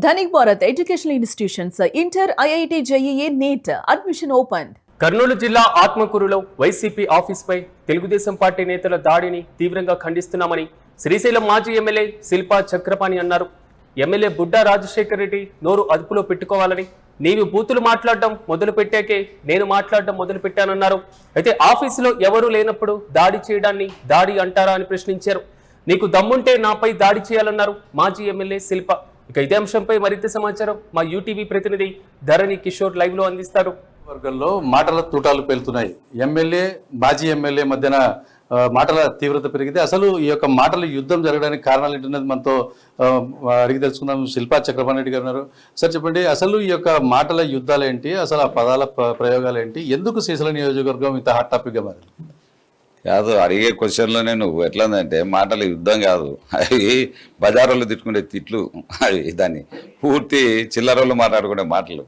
Dhanik Bharat educational institutions inter IIT JEE NEET admission open. Kurnool జిల్లా ఆత్మకూరులో YCP ఆఫీస్పై Telugu Desam party నేతల దాడిని తీవ్రంగా ఖండిస్తున్నామని శ్రీశైలం మాజీ ఎమ్మెల్యే శిల్పా చక్రపాణి అన్నారు. ఎమ్మెల్యే బుడ్డా రాజశేఖర్ రెడ్డి నోరు అదుపులో పెట్టుకోవాలని, నీవు బూతులు మాట్లాడడం మొదలు పెట్టాకే నేను మాట్లాడడం మొదలు పెట్టానన్నారు. అయితే ఆఫీసులో ఎవరూ లేనప్పుడు దాడి చేయడాన్ని దాడి అంటారా అని ప్రశ్నించారు. నీకు దమ్ముంటే నాపై దాడి చేయాలన్నారు మాజీ ఎమ్మెల్యే శిల్ప. ఇక ఇదే అంశంపై మరింత సమాచారం మా యూటీవీ ప్రతినిధి ధరణి కిషోర్ లైవ్ లో అందిస్తారు. వర్గంలో మాటల తూటాలు పేలుతున్నాయి. ఎమ్మెల్యే మాజీ ఎమ్మెల్యే మధ్యన మాటల తీవ్రత పెరిగితే అసలు ఈ యొక్క మాటల యుద్ధం జరగడానికి కారణాలు ఏంటనేది మనతో అడిగి తెలుసుకుందాం. శిల్పా చక్రపాణి రెడ్డి గారు ఉన్నారు. సార్ చెప్పండి, అసలు ఈ యొక్క మాటల యుద్ధాలు ఏంటి, అసలు ఆ పదాల ప్రయోగాలు ఏంటి, ఎందుకు శ్రీశైలం నియోజకవర్గం ఇంత హాట్ టాపిక్గా మారింది? కాదు, అడిగే క్వశ్చన్లోనే నువ్వు ఎట్లందంటే మాటల యుద్ధం కాదు, అవి బజారోళ్ళు తిట్టుకునే తిట్లు, అవి దాన్ని పూర్తి చిల్లరోళ్ళు మాట్లాడుకునే మాటలు.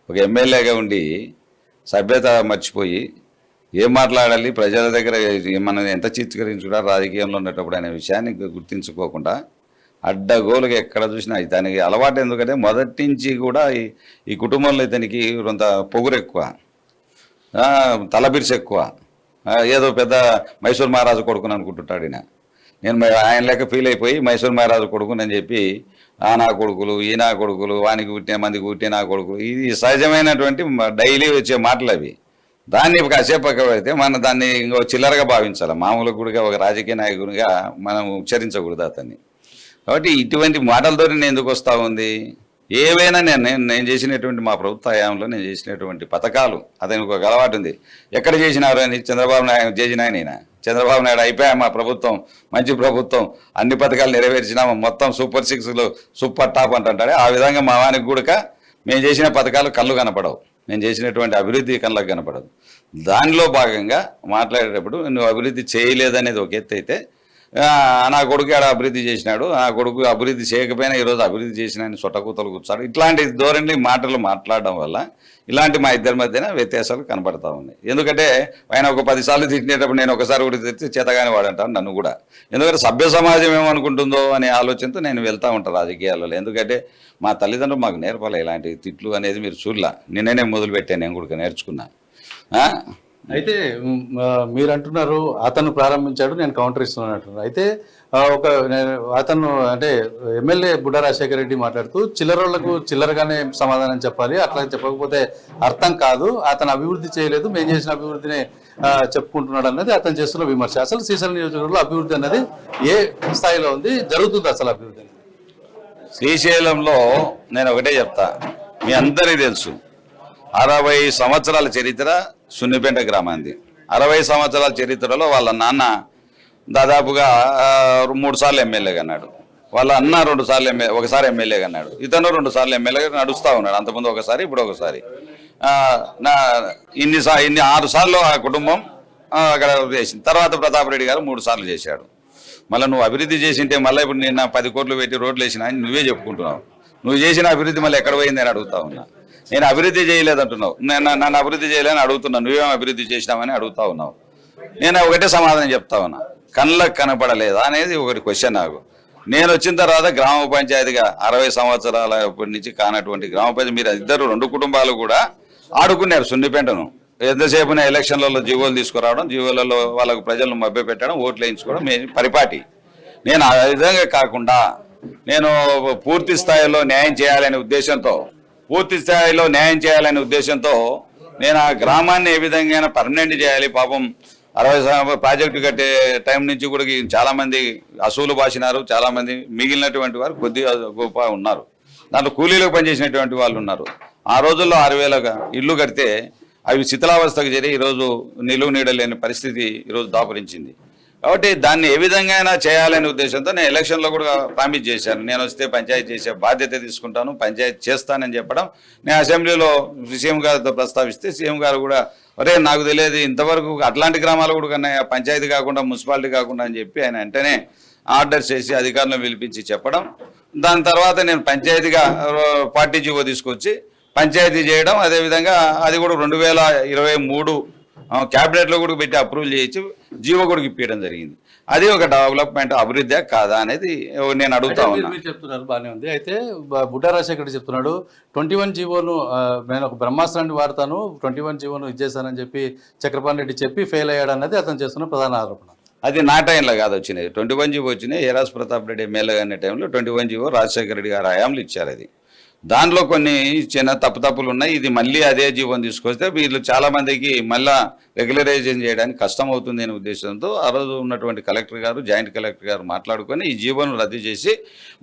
ఒక ఎమ్మెల్యేగా ఉండి సభ్యత మర్చిపోయి ఏం మాట్లాడాలి, ప్రజల దగ్గర మనం ఎంత చిత్కరించుకుంటారు రాజకీయంలో ఉండేటప్పుడు అనే విషయాన్ని గుర్తించుకోకుండా అడ్డగోలుగా ఎక్కడ చూసినా దానికి అలవాటు. ఎందుకంటే మొదటి నుంచి కూడా ఈ కుటుంబంలో ఇతనికి కొంత పొగురు ఎక్కువ, తలబిరుసు ఎక్కువ, ఏదో పెద్ద మైసూర్ మహారాజు కొడుకుని అనుకుంటుంటాడు ఈయన. నేను ఆయన లెక్క ఫీల్ అయిపోయి మైసూర్ మహారాజు కొడుకునని చెప్పి ఆ నా కొడుకులు, ఈ నా కొడుకులు, వానికి పుట్టిన మందికి పుట్టిన నా కొడుకులు, ఇది సహజమైనటువంటి డైలీ వచ్చే మాటలు అవి. దాన్ని కాసేపు పెడితే మనం దాన్ని ఇంకో చిల్లరగా భావించాలి. మామూలుగా కూడా ఒక రాజకీయ నాయకునిగా మనం ఉచ్చరించకూడదు అతన్ని. కాబట్టి ఇటువంటి మాటలతో నేను ఎందుకు వస్తూ ఉంది, ఏవైనా నేను చేసినటువంటి మా ప్రభుత్వ హయాంలో నేను చేసినటువంటి పథకాలు అతనికి ఒక అలవాటు ఉంది. ఎక్కడ చేసినారు అని చంద్రబాబు నాయుడు చేసిన ఆయన, చంద్రబాబు నాయుడు అయిపోయా మా ప్రభుత్వం మంచి ప్రభుత్వం, అన్ని పథకాలు నెరవేర్చినాము, మొత్తం సూపర్ 6లో సూపర్ టాప్ అంటుంటాడే. ఆ విధంగా మా వానికి కూడా మేము చేసిన పథకాలు కళ్ళు కనపడవు, నేను చేసినటువంటి అభివృద్ధి కళ్ళకు కనపడదు. దానిలో భాగంగా మాట్లాడేటప్పుడు నువ్వు అభివృద్ధి చేయలేదనేది ఒక ఎత్తు అయితే, నా కొడుకు ఆడ అభివృద్ధి చేసినాడు, నా కొడుకు అభివృద్ధి చేయకపోయినా ఈరోజు అభివృద్ధి చేసిన ఆయన సొట్టకూతలు కూర్చాడు, ఇట్లాంటి ధోరణి మాటలు మాట్లాడడం వల్ల ఇలాంటి మా ఇద్దరి మధ్యన వ్యత్యాసాలు కనపడతా ఉన్నాయి. ఎందుకంటే ఆయన ఒక 10 సార్లు తిట్టినప్పుడు నేను ఒకసారి కూడా తిట్టి చేతగాని వాడంటాను నన్ను కూడా. ఎందుకంటే సభ్య సమాజం ఏమనుకుంటుందో అనే ఆలోచనతో నేను వెళ్తూ ఉంటాను రాజకీయాలలో. ఎందుకంటే మా తల్లిదండ్రులు మాకు నేర్పాలి ఇలాంటి తిట్లు అనేది. మీరు చూడలా, నిన్ననే మొదలుపెట్టాను, నేను కూడా నేర్చుకున్నా. అయితే మీరు అంటున్నారు అతను ప్రారంభించాడు, నేను కౌంటర్ ఇస్తున్నాను అంటున్నారు. అయితే అతను అంటే ఎమ్మెల్యే బుడ్డా రాజశేఖర రెడ్డి మాట్లాడుతూ చిల్లరోళ్లకు చిల్లరగానే సమాధానం చెప్పాలి, అట్లా చెప్పకపోతే అర్థం కాదు, అతను అభివృద్ధి చేయలేదు, మేము చేసిన అభివృద్ధిని చెప్పుకుంటున్నాడు అన్నది అతను చేస్తున్న విమర్శ. అసలు శ్రీశైలం నియోజకవర్గంలో అభివృద్ధి అన్నది ఏ స్థాయిలో ఉంది, జరుగుతుంది అసలు అభివృద్ధి? శ్రీశైలంలో నేను ఒకటే చెప్తా, మీ అందరికీ తెలుసు 60 సంవత్సరాల చరిత్ర సున్నిపేట గ్రామాంది. 60 సంవత్సరాల చరిత్రలో వాళ్ళ నాన్న దాదాపుగా 3 సార్లు ఎమ్మెల్యేగా అన్నాడు, వాళ్ళ అన్న 2 సార్లు ఒకసారి ఎమ్మెల్యేగా అన్నాడు, ఇతను 2 సార్లు ఎమ్మెల్యేగా నడుస్తూ ఉన్నాడు. అంతకుముందు ఒకసారి, ఇప్పుడు ఒకసారి. ఇన్ని 6 సార్లు ఆ కుటుంబం అక్కడ చేసింది. తర్వాత ప్రతాప్ రెడ్డి గారు 3 సార్లు చేశాడు. మళ్ళీ నువ్వు అభివృద్ధి చేసింటే మళ్ళీ ఇప్పుడు నిన్న 10 కోట్లు పెట్టి రోడ్లు వేసినా అని నువ్వే చెప్పుకుంటున్నావు. నువ్వు చేసిన అభివృద్ధి మళ్ళీ ఎక్కడ పోయింది అని అడుగుతా ఉన్నా. నేను అభివృద్ధి చేయలేదంటున్నావు, నన్ను అభివృద్ధి చేయలేదని అడుగుతున్నాను, నువ్వేమో అభివృద్ధి చేసినామని అడుగుతా ఉన్నావు. నేను ఒకటే సమాధానం చెప్తా ఉన్నా, కళ్ళకు కనపడలేదా అనేది ఒకటి క్వశ్చన్ నాకు. నేను వచ్చిన తర్వాత గ్రామ పంచాయతీగా 60 సంవత్సరాల నుంచి కానటువంటి గ్రామ పంచాయతీ మీరు ఇద్దరు 2 కుటుంబాలు కూడా ఆడుకున్నారు సున్నిపేటను. ఎంతసేపున ఎలక్షన్లలో జీవోలు తీసుకురావడం, జీవోలలో వాళ్ళకు ప్రజలను మభ్యపెట్టడం, ఓట్లు వేయించుకోవడం పరిపాటి. నేను ఆ విధంగా కాకుండా నేను పూర్తి స్థాయిలో న్యాయం చేయాలనే ఉద్దేశంతో నేను ఆ గ్రామాన్ని ఏ విధంగా పర్మనెంట్ చేయాలి. పాపం 60 ప్రాజెక్టు కట్టే టైం నుంచి కూడా చాలామంది అసూలు బాసినారు, చాలామంది మిగిలినటువంటి వారు కొద్దిగా గొప్ప ఉన్నారు, దాంట్లో కూలీలకు పనిచేసినటువంటి వాళ్ళు ఉన్నారు. ఆ రోజుల్లో 6,000 ఇల్లు కడితే అవి శిథిలావస్థకు చేరి ఈరోజు నిలువ నీడలేని పరిస్థితి ఈరోజు దాపురించింది. కాబట్టి దాన్ని ఏ విధంగా చేయాలనే ఉద్దేశంతో నేను ఎలక్షన్లో కూడా ప్రామిస్ చేశాను, నేను వస్తే పంచాయతీ చేసే బాధ్యత తీసుకుంటాను, పంచాయతీ చేస్తానని చెప్పడం. నేను అసెంబ్లీలో సీఎం గారితో ప్రస్తావిస్తే సీఎం గారు కూడా ఒరే నాకు తెలియదు ఇంతవరకు అట్లాంటి గ్రామాలు కూడా కన్నా పంచాయతీ కాకుండా మున్సిపాలిటీ కాకుండా అని చెప్పి ఆయన వెంటనే ఆర్డర్ చేసి అధికారులను పిలిపించి చెప్పడం. దాని తర్వాత నేను పంచాయతీగా పార్టీ జీవో తీసుకొచ్చి పంచాయతీ చేయడం. అదేవిధంగా అది కూడా 2023 క్యాబినెట్లో కూడా పెట్టి అప్రూవల్ చేయించి జీవో కూడా ఇప్పించడం జరిగింది. అది ఒక డెవలప్మెంట్ అభివృద్ధి కాదా అనేది నేను అడుగుతా అంటే ఉన్నా. మీరు చెప్తున్నారు బాగానే ఉంది. అయితే బుడ్డా రాజశేఖర్ చెప్తున్నాడు 21 జీవోను నేను ఒక బ్రహ్మాస్త్రాన్ని వాడతాను, 21 జీవోను ఇచ్చేసానని చెప్పి చక్రపాణి రెడ్డి చెప్పి ఫెయిల్ అయ్యాడు అన్నది అతను చేస్తున్న ప్రధాన ఆరోపణ. అది నా టైంలో కాదు వచ్చినాయి. 21 జీవో వచ్చినాయి. ఏరాస్ ప్రతాప్ రెడ్డి ఎమ్మెల్యే అనే టైంలో 21 జీవో రాజశేఖర రెడ్డి గారు హయాంలో ఇచ్చారు. అది దానిలో కొన్ని చిన్న తప్పులు ఉన్నాయి. ఇది మళ్ళీ అదే జీవోని తీసుకొస్తే వీళ్ళు చాలా మందికి మళ్ళా రెగ్యులరైజేషన్ చేయడానికి కష్టం అవుతుంది అనే ఉద్దేశంతో ఆ రోజు ఉన్నటువంటి కలెక్టర్ గారు, జాయింట్ కలెక్టర్ గారు మాట్లాడుకొని ఈ జీవోను రద్దు చేసి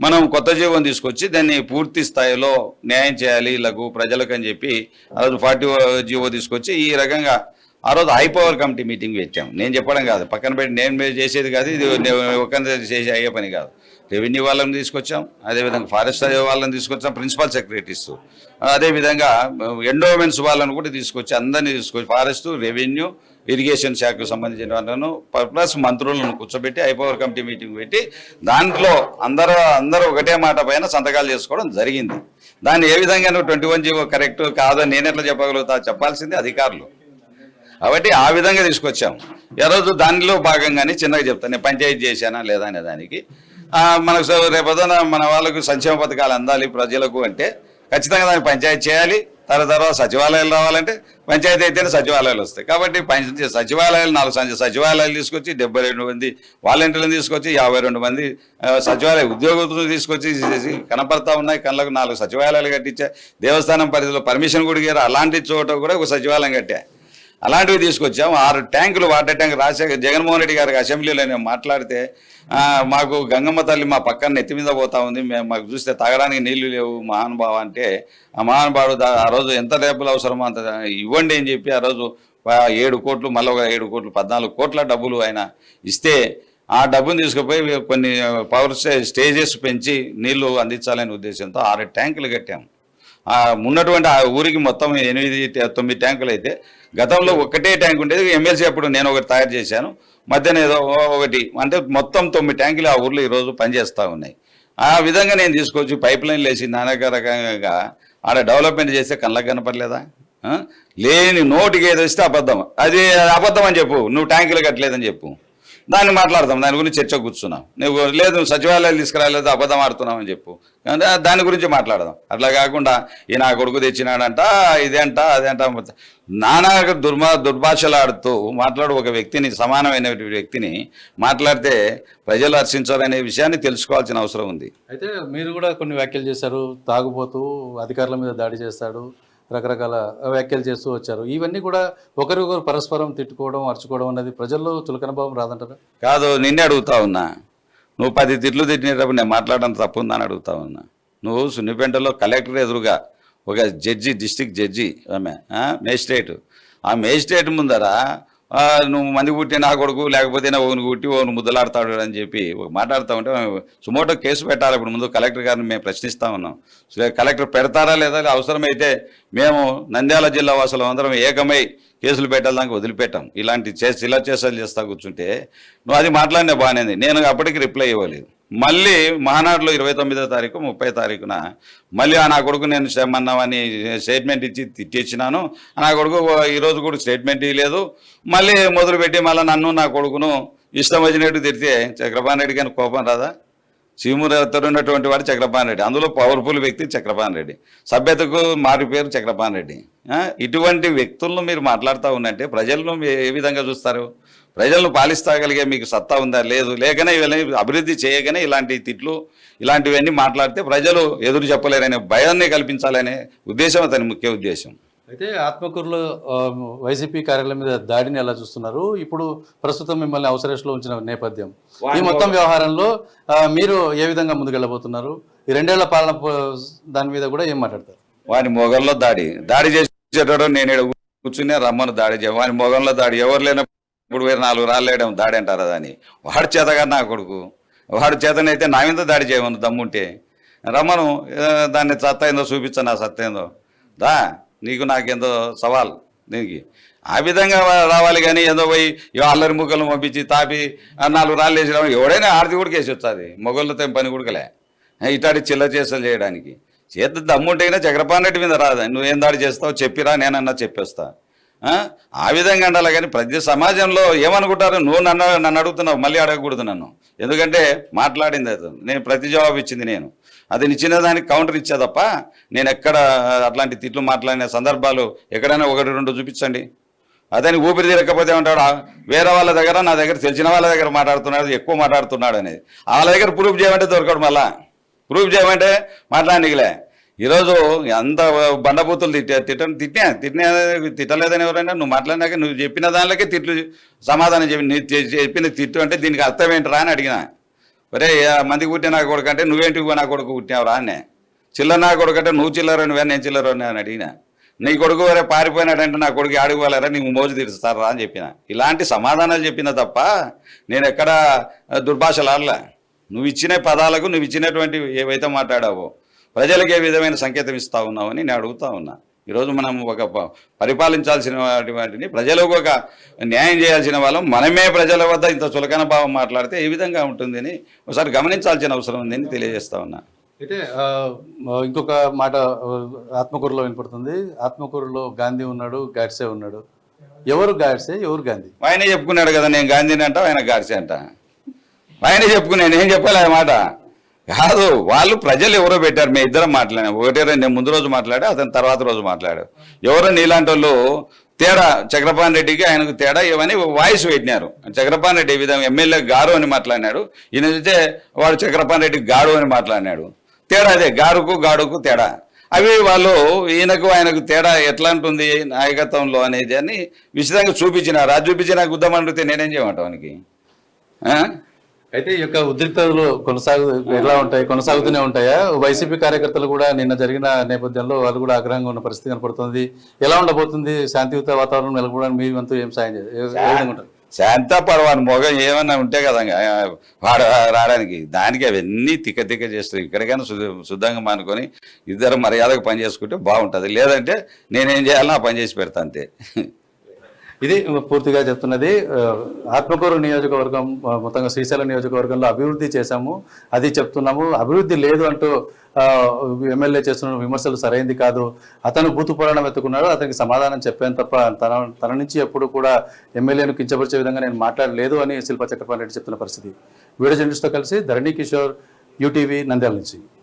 మనం కొత్త జీవోని తీసుకొచ్చి దాన్ని పూర్తి స్థాయిలో న్యాయం చేయాలి వీళ్ళకు ప్రజలకు అని చెప్పి ఆ రోజు 40 జీవో తీసుకొచ్చి ఈ రకంగా ఆ రోజు హై పవర్ కమిటీ మీటింగ్ పెట్టాం. నేను చెప్పడం కాదు, పక్కన పెట్టి నేను చేసేది కాదు, ఇది ఒకరి చేసి అయ్యే పని కాదు. రెవెన్యూ వాళ్ళని తీసుకొచ్చాం, అదేవిధంగా ఫారెస్ట్ వాళ్ళని తీసుకొచ్చాం, ప్రిన్సిపల్ సెక్రటరీస్, అదేవిధంగా ఎండోమెంట్స్ వాళ్ళని కూడా తీసుకొచ్చి అందరినీ తీసుకొచ్చి ఫారెస్ట్, రెవెన్యూ, ఇరిగేషన్ శాఖకు సంబంధించిన వాళ్ళను ప్లస్ మంత్రులను కూర్చోబెట్టి హై పవర్ కమిటీ మీటింగ్ పెట్టి దాంట్లో అందరూ ఒకటే మాట పైన సంతకాలు చేసుకోవడం జరిగింది. దాన్ని ఏ విధంగా నువ్వు 21 జీవో కరెక్ట్ కాదని నేను ఎట్లా చెప్పగలుగుతా? చెప్పాల్సింది అధికారులు. కాబట్టి ఆ విధంగా తీసుకొచ్చాం. ఈరోజు దానిలో భాగంగానే చిన్నగా చెప్తాను, నేను పంచాయతీ చేశానా లేదా అనే దానికి మనకు రేపొద్దున మన వాళ్ళకు సంక్షేమ పథకాలు అందాలి ప్రజలకు అంటే ఖచ్చితంగా దాన్ని పంచాయతీ చేయాలి. తర్వాత సచివాలయాలు రావాలంటే పంచాయతీ అయితేనే సచివాలయాలు వస్తాయి. కాబట్టి సచివాలయాలు 4 సచివాలయాలు తీసుకొచ్చి 72 మంది వాలంటీర్లను తీసుకొచ్చి 52 మంది సచివాలయ ఉద్యోగులను తీసుకొచ్చి కనపడతా ఉన్నాయి. కళ్ళకు 4 సచివాలయాలు కట్టించా. దేవస్థానం పరిధిలో పర్మిషన్ కూడా ఇయ్యారు. అలాంటి చోట కూడా ఒక సచివాలయం కట్టా. అలాంటివి తీసుకొచ్చాము. 6 ట్యాంకులు వాటర్ ట్యాంక్ జగన్మోహన్ రెడ్డి గారికి అసెంబ్లీలో నేను మాట్లాడితే మాకు గంగమ్మ తల్లి మా పక్కన నెత్తి మీద పోతా ఉంది, మాకు చూస్తే తాగడానికి నీళ్లు లేవు మహానుభావ అంటే ఆ మహానుభావుడు ఆ రోజు ఎంత డబ్బులు అవసరమో అంత ఇవ్వండి అని చెప్పి ఆ రోజు 7 కోట్లు మళ్ళీ ఒక 7 కోట్లు 14 కోట్ల డబ్బులు ఆయన ఇస్తే ఆ డబ్బును తీసుకుపోయి కొన్ని పవర్ స్టేజెస్ పెంచి నీళ్లు అందించాలనే ఉద్దేశంతో 6 ట్యాంకులు కట్టాము. ఉన్నటువంటి ఆ ఊరికి మొత్తం 8-9 ట్యాంకులు అయితే గతంలో ఒకటే ట్యాంక్ ఉండేది. ఎమ్మెల్సీ అప్పుడు నేను ఒకటి తయారు చేశాను, మధ్యన ఏదో ఒకటి, అంటే మొత్తం 9 ట్యాంకులు ఆ ఊర్లో ఈరోజు పనిచేస్తూ ఉన్నాయి. ఆ విధంగా నేను తీసుకొచ్చి పైప్ లైన్లు వేసి నానా రకంగా ఆడ డెవలప్మెంట్ చేస్తే కళ్ళకు కనపడలేదా? లేని నోటికి ఏదో ఇస్తే అబద్ధం, అది అబద్ధం అని చెప్పు, నువ్వు ట్యాంకులు కట్టలేదని చెప్పు, దాన్ని మాట్లాడతాం, దాని గురించి చర్చ కూర్చున్నాం. నువ్వు లేదు సచివాలయాలు తీసుకురాలేదు అబద్ధం ఆడుతున్నావు అని చెప్పు, దాని గురించి మాట్లాడదాం. అట్లా కాకుండా ఈ నా కొడుకు తెచ్చినాడంట ఇదేంట అదేంట నానా దుర్భాషలు ఆడుతూ మాట్లాడు ఒక వ్యక్తిని, సమానమైన వ్యక్తిని మాట్లాడితే ప్రజలు హర్షించాలనే విషయాన్ని తెలుసుకోవాల్సిన అవసరం ఉంది. అయితే మీరు కూడా కొన్ని వ్యాఖ్యలు చేశారు, తాగుబోతూ అధికారుల మీద దాడి చేస్తాడు, రకరకాల వ్యాఖ్యలు చేస్తూ వచ్చారు. ఇవన్నీ కూడా ఒకరికొకరు పరస్పరం తిట్టుకోవడం, అరుచుకోవడం అనేది ప్రజల్లో చులకన భావం రాదంటారా? కాదు, నిన్నే అడుగుతా ఉన్నా, నువ్వు 10 తిట్లు తిట్టినప్పుడు నేను మాట్లాడడం తప్పుందా అని అడుగుతా ఉన్నా. నువ్వు సున్నిపేటలో కలెక్టర్ ఎదురుగా ఒక జడ్జి, డిస్ట్రిక్ట్ జడ్జి ఆమె మేజిస్ట్రేట్, ఆ మేజిస్ట్రేట్ ముందర నువ్వు మంది కుట్టి నా కొడుకు లేకపోతే ఓను కుట్టి ఓను ముద్దలాడతాడు అని చెప్పి మాట్లాడుతూ ఉంటే సుమోటో కేసు పెట్టాలి. ఇప్పుడు ముందు కలెక్టర్ గారిని మేము ప్రశ్నిస్తూ ఉన్నాం, కలెక్టర్ పెడతారా లేదా, అవసరమైతే మేము నంద్యాల జిల్లా వాసులు అందరం ఏకమై కేసులు పెట్టాలని వదిలిపెట్టాం. ఇలా చేస్తా కూర్చుంటే నువ్వు అది మాట్లాడినా బాగానే, నేను అప్పటికి రిప్లై ఇవ్వలేదు. మళ్ళీ మహానాడులో 29వ తారీఖు 30వ తారీఖున మళ్ళీ నా కొడుకు నేను క్షమన్నామని స్టేట్మెంట్ ఇచ్చి తిట్టించినాను. నా కొడుకు ఈరోజు కూడా స్టేట్మెంట్ ఇవ్వలేదు. మళ్ళీ మొదలుపెట్టి మళ్ళీ నన్ను నా కొడుకును ఇష్టం వచ్చినట్టు తిడితే చక్రపాణి రెడ్డి కానీ కోపం రాదా? చీమురతో ఉన్నటువంటి వాడు చక్రపాణి రెడ్డి, అందులో పవర్ఫుల్ వ్యక్తి చక్రపాణి రెడ్డి, సభ్యతకు మారి పేరు చక్రపాణి రెడ్డి. ఇటువంటి వ్యక్తులను మీరు మాట్లాడుతూ ఉన్నంటే ప్రజలను ఏ విధంగా చూస్తారు? ప్రజలను పాలిస్తాగలిగే మీకు సత్తా ఉందా? లేదు. లేకనే ఇవన్నీ అభివృద్ధి చేయగానే ఇలాంటి తిట్లు ఇలాంటివన్నీ మాట్లాడితే ప్రజలు ఎదురు చెప్పలేరనే భయాన్ని కల్పించాలనే ఉద్దేశం అతని ముఖ్య ఉద్దేశం. అయితే ఆత్మకూరులో వైసీపీ కార్యాలయం మీద దాడిని ఎలా చూస్తున్నారు? ఇప్పుడు ప్రస్తుతం మిమ్మల్ని హౌస్ అరెస్ట్లో ఉంచిన నేపథ్యం, ఈ మొత్తం వ్యవహారంలో మీరు ఏ విధంగా ముందుకెళ్ళబోతున్నారు? ఈ 2 ఏళ్ల పాలన దాని మీద కూడా ఏం మాట్లాడతారు? వాని మొగల్లో దాడి చేసేటప్పుడు నేను కూర్చునే రమ్మను దాడి చేయ, వాని మొగల్లో దాడి ఎవరు లేనప్పుడు 4 రాళ్ళు వేయడం దాడి అంటారా? దాన్ని వాడి చేతగా నా కొడుకు, వాడి చేతనైతే నా మీద దాడి చేయమను దమ్ముంటే రమ్మను, దాన్ని సత్తా ఏందో చూపించా, నా సత్తా ఏందో దా, నీకు నాకేందో సవాల్ దీనికి. ఆ విధంగా రావాలి కానీ ఏదో పోయి అల్లరి ముక్కలు పంపించి తాపి 4 రాళ్ళు వేసి ఎవడైనా ఆర్ది కూడా కేసి వచ్చాది, మొగళ్ళతో పని కుడకలే ఇటాడి చిల్ల చేసలు చేయడానికి. చేత దమ్ముంటైనా చక్రపాణి రెడ్డి మీద రాదా? నువ్వేం దాడి చేస్తావు చెప్పిరా, నేనన్నా చెప్పేస్తా. ఆ విధంగా ఉండాలి. కానీ ప్రతి సమాజంలో ఏమనుకుంటారు, నువ్వు నన్ను అడుగుతున్నావు, మళ్ళీ అడగకూడదు నన్ను. ఎందుకంటే మాట్లాడింది అది, నేను ప్రతి జవాబు ఇచ్చింది నేను. అది ఇచ్చిన దానికి కౌంటర్ ఇచ్చా తప్ప నేను ఎక్కడ అట్లాంటి తిట్లు మాట్లాడిన సందర్భాలు ఎక్కడైనా 1-2 చూపించండి. అతని ఊపిరి తిరగకపోతే ఉంటాడు, వేరే వాళ్ళ దగ్గర నా దగ్గర తెలిసిన వాళ్ళ దగ్గర మాట్లాడుతున్నాడు, ఎక్కువ మాట్లాడుతున్నాడు అనేది. వాళ్ళ దగ్గర ప్రూఫ్ చేయమంటే దొరకడు, మళ్ళా ప్రూఫ్ చేయమంటే మాట్లాడనికిలే. ఈరోజు అంత బండబూతులు తిట్టలేదని ఎవరైనా నువ్వు మాట్లాడినాక నువ్వు చెప్పిన దానిలోకే తిట్లు సమాధానం చెప్పిన తిట్టు అంటే దీనికి అర్థం ఏంటరా అని అడిగిన. ఒరే మందికి పుట్టిన నా కొడుకు అంటే నువ్వేంటి నా కొడుకు పుట్టినావురా అనే. చిల్లర నా కొడుకు అంటే నువ్వు చిల్లరని నేను చిల్లరని అని అడిగిన. నీ కొడుకు వరే పారిపోయినాడంటే నా కొడుకు ఆడుకోవాలరా నీకు మోజు తీరుస్తారా అని చెప్పిన. ఇలాంటి సమాధానాలు చెప్పిన తప్ప నేను ఎక్కడ దుర్భాషలు ఆడలే. నువ్వు ఇచ్చిన పదాలకు నువ్వు ఇచ్చినటువంటి ఏవైతే మాట్లాడావో ప్రజలకు ఏ విధమైన సంకేతం ఇస్తా ఉన్నావని నేను అడుగుతా ఉన్నా. ఈరోజు మనం ఒక పరిపాలించాల్సిన వాటిని ప్రజలకు ఒక న్యాయం చేయాల్సిన వాళ్ళం మనమే ప్రజల వద్ద ఇంత చులకన భావం మాట్లాడితే ఏ విధంగా ఉంటుంది అని ఒకసారి గమనించాల్సిన అవసరం ఉందని తెలియజేస్తా ఉన్నా. అయితే ఇంకొక మాట ఆత్మకూరులో వినపడుతుంది. ఆత్మకూరులో గాంధీ ఉన్నాడు, గాడ్సే ఉన్నాడు. ఎవరు గాడ్సే, ఎవరు గాంధీ? ఆయనే చెప్పుకున్నాడు కదా, నేను గాంధీని అంట, ఆయన గాడ్సే అంట. ఆయనే చెప్పుకున్నాను, నేను చెప్పాలి ఆ మాట కాదు. వాళ్ళు ప్రజలు ఎవరో పెట్టారు, మేము ఇద్దరం మాట్లాడాము. ఒకటే నేను ముందు రోజు మాట్లాడా, అతను తర్వాత రోజు మాట్లాడాడు. ఎవరో నీలాంటి వాళ్ళు తేడా చక్రపాణి రెడ్డికి ఆయనకు తేడా ఇవన్నీ వాయిస్ పెట్టినారు. చక్రపాణి రెడ్డి ఈ విధంగా ఎమ్మెల్యే గారు అని మాట్లాడినాడు, ఈయన చూస్తే వాడు చక్రపాణి రెడ్డి గాడు అని మాట్లాడినాడు. తేడా అదే, గాడుకు తేడా. అవి వాళ్ళు ఈయనకు ఆయనకు తేడా ఎట్లా ఉంటుంది నాయకత్వంలో అనేది అని విశదంగా చూపించినారు. అది చూపించి నాకు గుద్దమండితే నేనేం చేయమంటావు వానికి? అయితే ఈ యొక్క ఉద్రిక్తలు కొనసాగుతూనే ఉంటాయా? వైసీపీ కార్యకర్తలు కూడా నిన్న జరిగిన నేపథ్యంలో వాళ్ళు కూడా ఆగ్రహంగా ఉన్న పరిస్థితి కనపడుతుంది. ఎలా ఉండబోతుంది శాంతియుత వాతావరణం నెలకొనడానికి మీ వంతు ఏం సాయం చేయాలి? శాంత పర్వాని మొగం ఏమన్నా ఉంటే కదా వాడు రావడానికి, దానికి అవన్నీ తిక్క చేస్తారు. ఇక్కడికైనా శుద్ధంగా మానుకొని ఇద్దరు మర్యాదకు పని చేసుకుంటే బాగుంటుంది. లేదంటే నేనేం చేయాలో ఆ పని చేసి పెడతా అంతే. ఇది పూర్తిగా చెప్తున్నది. ఆత్మకూరు నియోజకవర్గం మొత్తంగా శ్రీశైలం నియోజకవర్గంలో అభివృద్ధి చేశాము, అది చెప్తున్నాము. అభివృద్ధి లేదు అంటూ ఎమ్మెల్యే చేస్తున్న విమర్శలు సరైంది కాదు. అతను బూతు పురాణం ఎత్తుకున్నాడు, అతనికి సమాధానం చెప్పాను తప్ప తన నుంచి ఎప్పుడు కూడా ఎమ్మెల్యేను కించపరిచే విధంగా నేను మాట్లాడలేదు అని శిల్పా చక్రపాణి రెడ్డి చెప్తున్న పరిస్థితి. వీడియో జర్నలిస్ట్తో కలిసి ధరణి కిషోర్, యూటీవీ, నంద్యాల నుంచి.